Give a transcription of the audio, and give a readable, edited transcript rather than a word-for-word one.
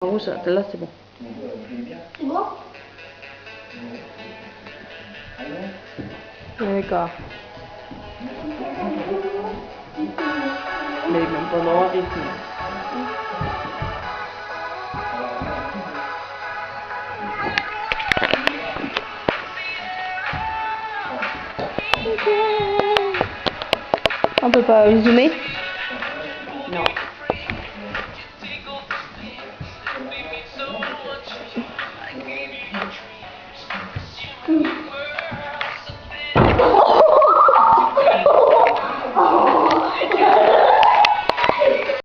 En rouge, là c'est bon. C'est bon? D'accord. Mais même pas noir ici. On peut pas zoomer.